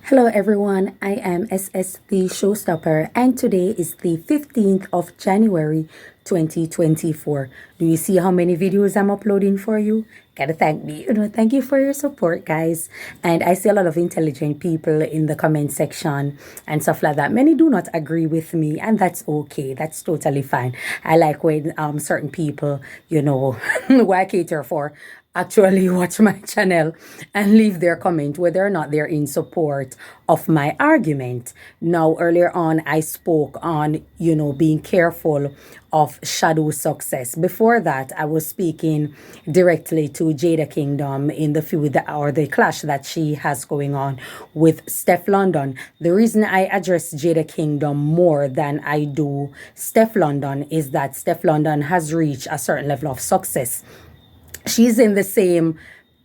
Hello everyone, I am SS the Showstopper and today is the 15th of January 2024. Do you see how many videos I'm uploading for you? Gotta thank me. Thank you for your support, guys. And I see a lot of intelligent people in the comment section and stuff like that. Many do not agree with me, and that's okay. That's totally fine. I like when certain people, who I cater for, actually watch my channel and leave their comment whether or not they're in support of my argument. Now, earlier on, I spoke on, being careful of shadow success. Before that, I was speaking directly to Jada Kingdom in the feud or the clash that she has going on with Steff London. The reason I address Jada Kingdom more than I do Steff London is that Steff London has reached a certain level of success. She's in the same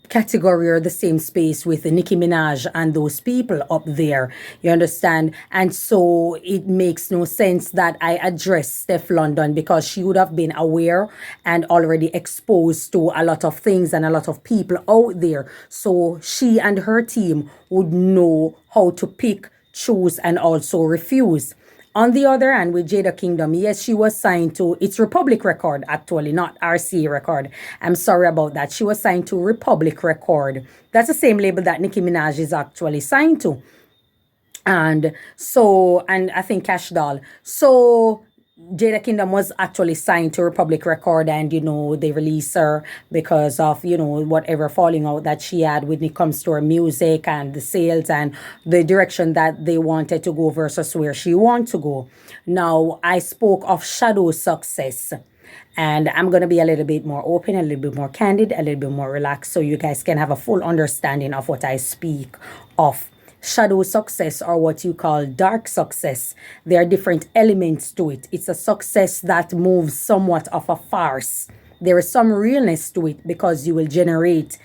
category or the same space with Nicki Minaj and those people up there. You understand? And so it makes no sense that I address Steff London because she would have been aware and already exposed to a lot of things and a lot of people out there. So she and her team would know how to pick, choose, and also refuse. On the other hand, with Jada Kingdom, yes, she was signed to, it's Republic Record, actually, not RCA Record. I'm sorry about that. She was signed to Republic Record. That's the same label that Nicki Minaj is actually signed to. And I think Cash Doll. So Jada Kingdom was actually signed to Republic Record, and they released her because of whatever falling out that she had when it comes to her music and the sales and the direction that they wanted to go versus where she wanted to go. Now, I spoke of shadow success, and I'm going to be a little bit more open, a little bit more candid, a little bit more relaxed, so you guys can have a full understanding of what I speak of. Shadow success, or what you call dark success, there are different elements to it. It's a success that moves somewhat of a farce. There is some realness to it because you will generate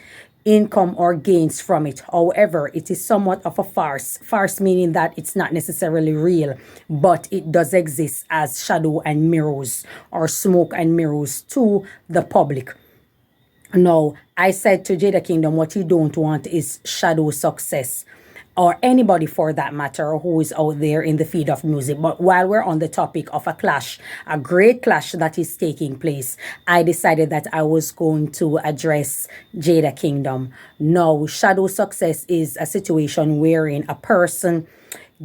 income or gains from it. However, it is somewhat of a farce. Farce meaning that it's not necessarily real, but it does exist as shadow and mirrors, or smoke and mirrors to the public. Now, I said to Jada Kingdom, what you don't want is shadow success, or anybody for that matter who is out there in the field of music. But while we're on the topic of a clash, a great clash that is taking place, I decided that I was going to address Jada Kingdom. Now, shadow success is a situation wherein a person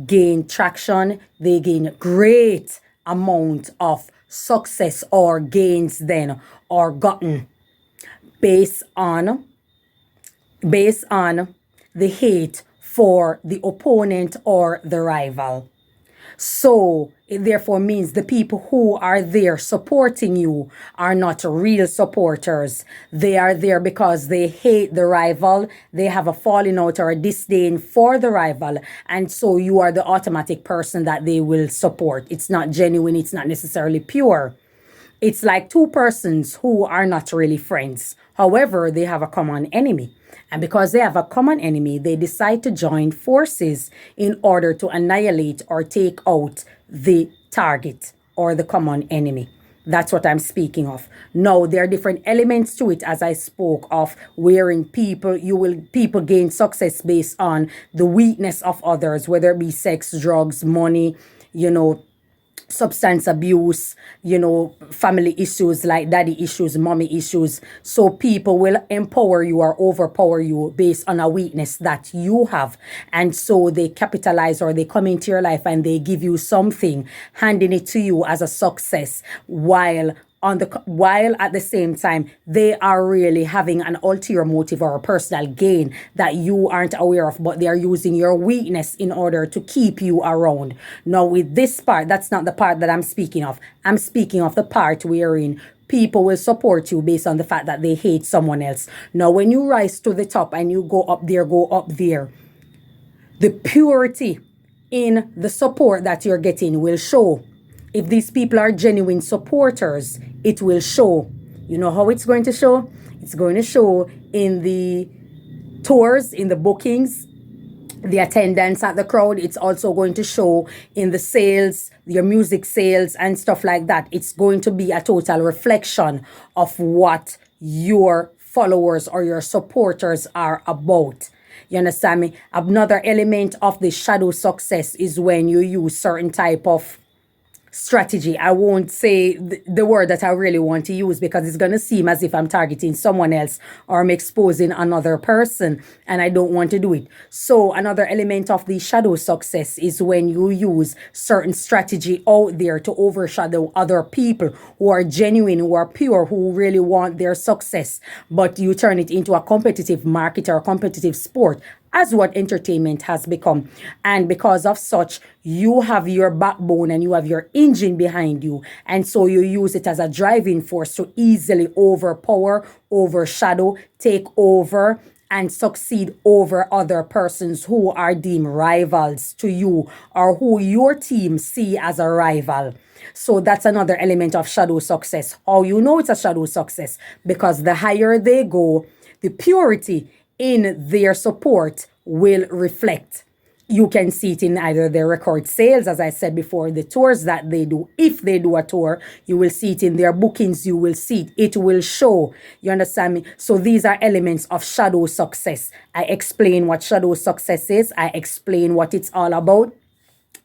gain traction, they gain great amount of success or gains then, or gotten based on the hate for the opponent or the rival. So it therefore means the people who are there supporting you are not real supporters. They are there because they hate the rival. They have a falling out or a disdain for the rival. And so you are the automatic person that they will support. It's not genuine. It's not necessarily pure. It's like two persons who are not really friends. However, they have a common enemy. And because they have a common enemy, they decide to join forces in order to annihilate or take out the target or the common enemy. That's what I'm speaking of. Now, there are different elements to it, as I spoke of, wherein people gain success based on the weakness of others, whether it be sex, drugs, money, substance abuse, family issues like daddy issues, mommy issues. So people will empower you or overpower you based on a weakness that you have. And so they capitalize, or they come into your life and they give you something, handing it to you as a success, while at the same time they are really having an ulterior motive or a personal gain that you aren't aware of, but they are using your weakness in order to keep you around. Now, with this part, that's not the part that I'm speaking of. I'm speaking of the part wherein people will support you based on the fact that they hate someone else. Now, when you rise to the top and you go up there, the purity in the support that you're getting will show. If these people are genuine supporters, it will show. You know how it's going to show? It's going to show in the tours, in the bookings, the attendance at the crowd. It's also going to show in the sales, your music sales and stuff like that. It's going to be a total reflection of what your followers or your supporters are about. You understand me? Another element of the shadow success is when you use certain type of strategy. I won't say the word that I really want to use because it's going to seem as if I'm targeting someone else or I'm exposing another person, and I don't want to do it. So another element of the shadow success is when you use certain strategy out there to overshadow other people who are genuine, who are pure, who really want their success, but you turn it into a competitive market or a competitive sport, as what entertainment has become. And because of such, you have your backbone and you have your engine behind you. And so you use it as a driving force to easily overpower, overshadow, take over, and succeed over other persons who are deemed rivals to you or who your team see as a rival. So that's another element of shadow success. How you know it's a shadow success? Because the higher they go, the purity in their support will reflect. You can see it in either their record sales, as I said before, the tours that they do. If they do a tour, you will see it in their bookings. You will see it. It will show. You understand me? So these are elements of shadow success. I explain what shadow success is. I explain what it's all about.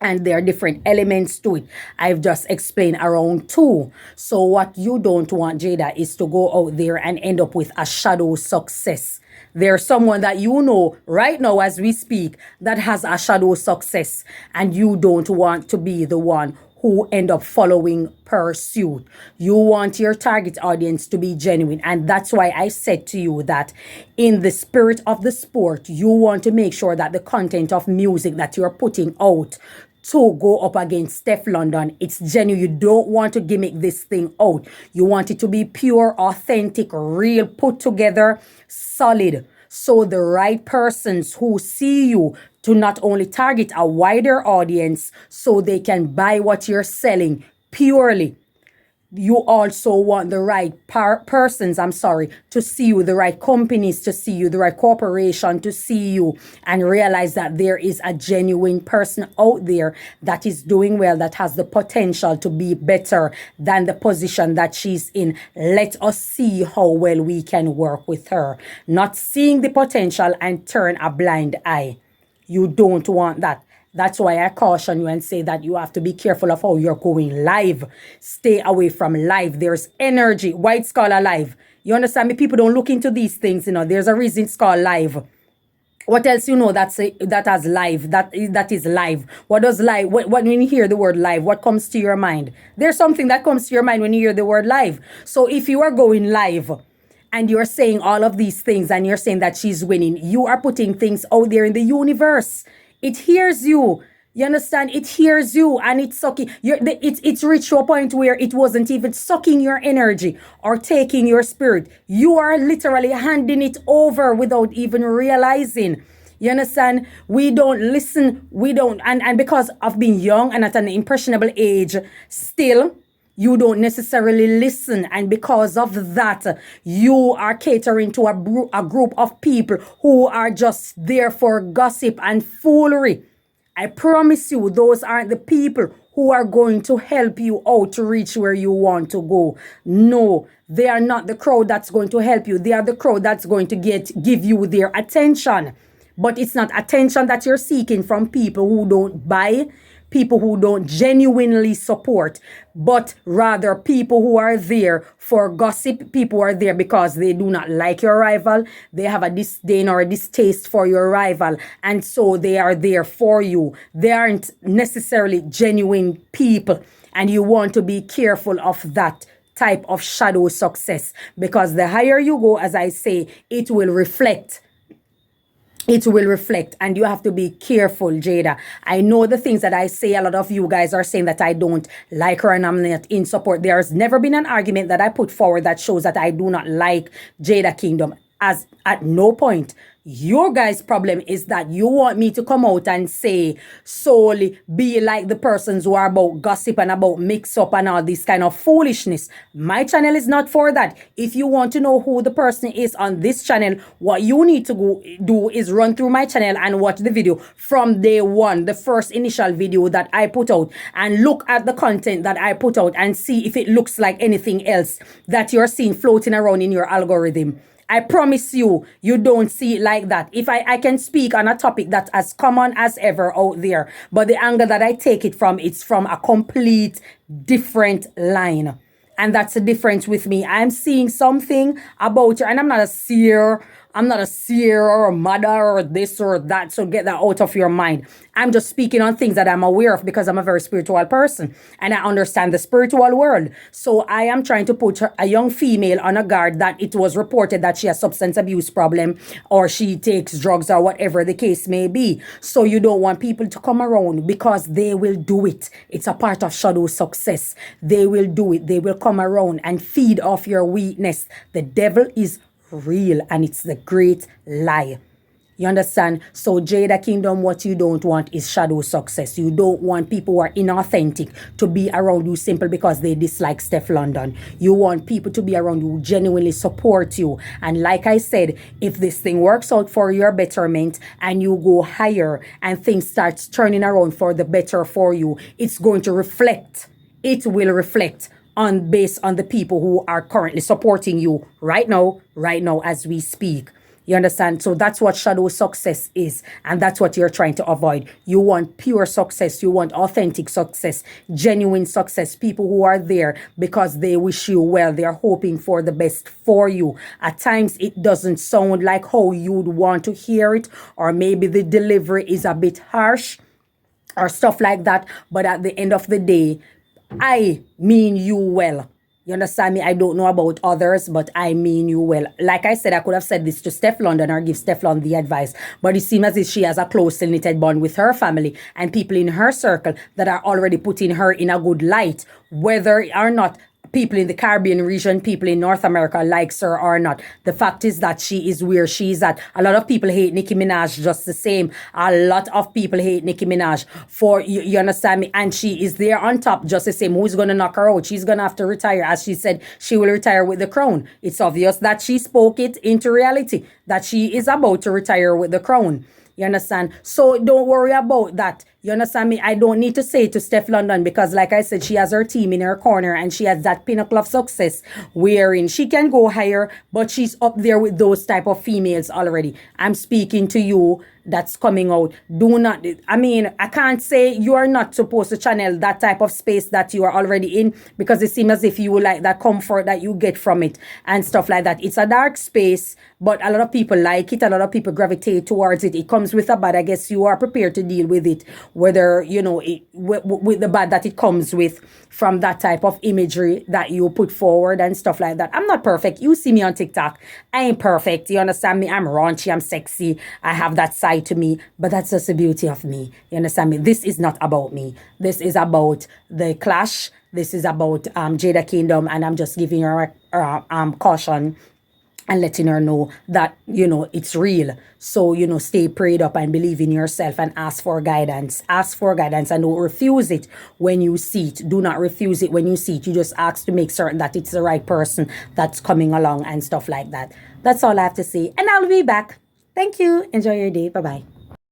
And there are different elements to it. I've just explained around two. So what you don't want, Jada, is to go out there and end up with a shadow success. There's someone that you know right now as we speak that has a shadow success, and you don't want to be the one who end up following pursuit. You want your target audience to be genuine. And that's why I said to you that in the spirit of the sport, you want to make sure that the content of music that you're putting out to go up against Steff London, it's genuine. You don't want to gimmick this thing out. You want it to be pure, authentic, real, put together, solid. So the right persons who see you to not only target a wider audience so they can buy what you're selling purely. You also want the right persons, to see you, the right companies to see you, the right corporation to see you, and realize that there is a genuine person out there that is doing well, that has the potential to be better than the position that she's in. Let us see how well we can work with her. Not seeing the potential and turn a blind eye. You don't want that. That's why I caution you and say that you have to be careful of how you're going live. Stay away from live. There's energy. Why it's called a live? You understand me? People don't look into these things. There's a reason it's called live. What else that has live? That is live. What does live? When you hear the word live, what comes to your mind? There's something that comes to your mind when you hear the word live. So if you are going live and you're saying all of these things and you're saying that she's winning, you are putting things out there in the universe. It hears you. You understand? It hears you, and it's sucking. It's reached to a point where it wasn't even sucking your energy or taking your spirit. You are literally handing it over without even realizing. You understand? We don't listen. We don't. And because of being young and at an impressionable age, still, you don't necessarily listen. And because of that, you are catering to a group of people who are just there for gossip and foolery. I promise you, those aren't the people who are going to help you out to reach where you want to go. No, they are not the crowd that's going to help you. They are the crowd that's going to give you their attention. But it's not attention that you're seeking from people who don't buy, people who don't genuinely support, but rather people who are there for gossip. People who are there because they do not like your rival. They have a disdain or a distaste for your rival. And so they are there for you. They aren't necessarily genuine people. And you want to be careful of that type of shadow success, because the higher you go, as I say, it will reflect. It will reflect, and you have to be careful, Jada. I know the things that I say, a lot of you guys are saying that I don't like her and I'm not in support. There's never been an argument that I put forward that shows that I do not like Jada Kingdom. As at no point. Your guys' problem is that you want me to come out and say solely be like the persons who are about gossip and about mix up and all this kind of foolishness. My channel is not for that. If you want to know who the person is on this channel, what you need to go do is run through my channel and watch the video from day one, the first initial video that I put out, and look at the content that I put out and see if it looks like anything else that you're seeing floating around in your algorithm. I promise you, you don't see it like that. If I can speak on a topic that's as common as ever out there, but the angle that I take it from, it's from a complete different line. And that's the difference with me. I'm seeing something about you, and I'm not a seer. I'm not a seer or a mother or this or that. So get that out of your mind. I'm just speaking on things that I'm aware of because I'm a very spiritual person and I understand the spiritual world. So I am trying to put a young female on a guard that it was reported that she has substance abuse problem or she takes drugs or whatever the case may be. So you don't want people to come around because they will do it. It's a part of shadow success. They will do it. They will come around and feed off your weakness. The devil is real and it's the great lie. You understand? So Jada Kingdom, what you don't want is shadow success. You don't want people who are inauthentic to be around you simply because they dislike Steff London. You want people to be around you who genuinely support you. And like I said, if this thing works out for your betterment and you go higher and things start turning around for the better for you, it's going to reflect. It will reflect on based on the people who are currently supporting you right now as we speak. You understand? So that's what shadow success is. And that's what you're trying to avoid. You want pure success. You want authentic success, genuine success. People who are there because they wish you well. They're hoping for the best for you. At times, it doesn't sound like how you'd want to hear it. Or maybe the delivery is a bit harsh or stuff like that. But at the end of the day, I mean you well. You understand me? I don't know about others, but I mean you well. Like I said, I could have said this to Steff London or give Steff London the advice. But it seems as if she has a close knitted bond with her family and people in her circle that are already putting her in a good light. Whether or not people in the Caribbean region, people in North America likes her or not. The fact is that she is where she's at. A lot of people hate Nicki Minaj just the same. A lot of people hate Nicki Minaj for, you understand me? And she is there on top just the same. Who's going to knock her out? She's going to have to retire. As she said, she will retire with the crown. It's obvious that she spoke it into reality, that she is about to retire with the crown. You understand? So don't worry about that. You understand me? I don't need to say it to Steff London because like I said, she has her team in her corner and she has that pinnacle of success wherein she can go higher, but she's up there with those type of females already. I'm speaking to you that's coming out. Do not, I mean, I can't say you are not supposed to channel that type of space that you are already in because it seems as if you like that comfort that you get from it and stuff like that. It's a dark space, but a lot of people like it. A lot of people gravitate towards it. It comes with a bad. I guess you are prepared to deal with it, whether, you know, with the bad that it comes with from that type of imagery that you put forward and stuff like that. I'm not perfect. You see me on TikTok. I ain't perfect. You understand me? I'm raunchy. I'm sexy. I have that side to me, but that's just the beauty of me. You understand me? This is not about me. This is about the clash. This is about Jada Kingdom, and I'm just giving her caution and letting her know that, you know, it's real. So, you know, stay prayed up and believe in yourself and ask for guidance. Ask for guidance and don't refuse it when you see it. Do not refuse it when you see it. You just ask to make certain that it's the right person that's coming along and stuff like that. That's all I have to say. And I'll be back. Thank you. Enjoy your day. Bye-bye.